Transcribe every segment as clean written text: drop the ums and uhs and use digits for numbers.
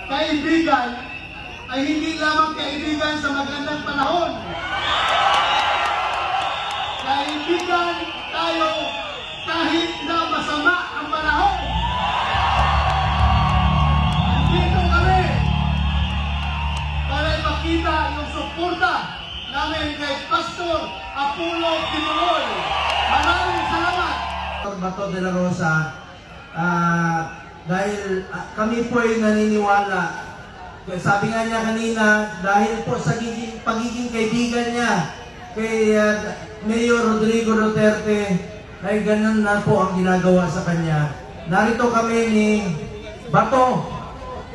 kaibigan ay hindi lamang kaibigan sa magandang panahon. Kaibigan tayo kahit na masama ang panahon. Nandito kami para ipakita yung suporta namin kay Pastor Apollo Kibuloy. Maraming salamat. Bato de la Rosa, dahil kami po ay naniniwala. Sabi nga niya kanina, dahil po sa pagiging kaibigan niya kay Mayor Rodrigo Duterte, ay ganun na po ang ginagawa sa kanya. Narito kami ni Bato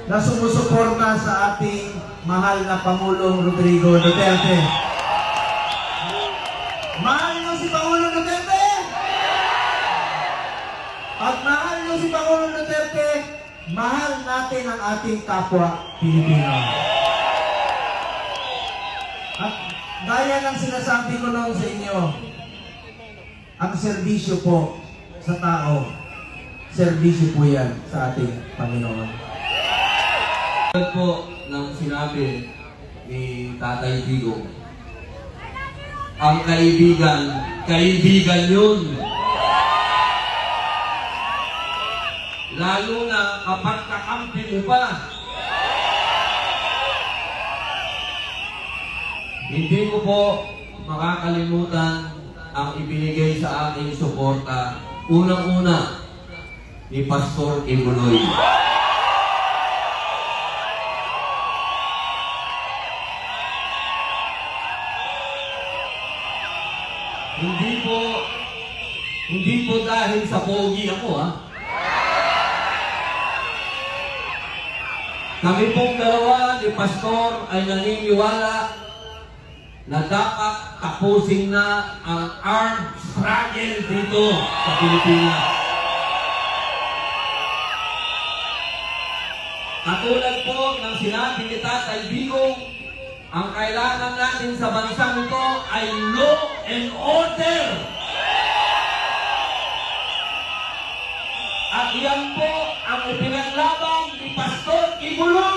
na sumusuporta sa ating mahal na Pangulong Rodrigo Duterte. Mahal mo si Pangulong Duterte! At mahal mo si Pangulong Duterte, mahal natin ang ating kapwa Pilipino. At gaya ng sinasabi ko noon sa inyo, ang serbisyo po sa tao, serbisyo po yan sa ating Panginoon. Po ng sinabi ni Tatay Digong, ang kaibigan, kaibigan yun. Lalo na kapag kakampi mo pa. Hindi ko po makakalimutan ang ibinigay sa aking suporta. Unang-una, ni Pastor Kibuloy. Hindi po dahil sa pogi ako, ha? Kami pong dalawa ni Pastor ay naniniwala na dapat tapusin na ang armed struggle dito sa Pilipinas. Katulad po ng sinabi ni Tatay Digong, ang kailangan natin sa bansang ito ay law and order. At yan po ang ipinaglaban ni Pastor Kibuloy.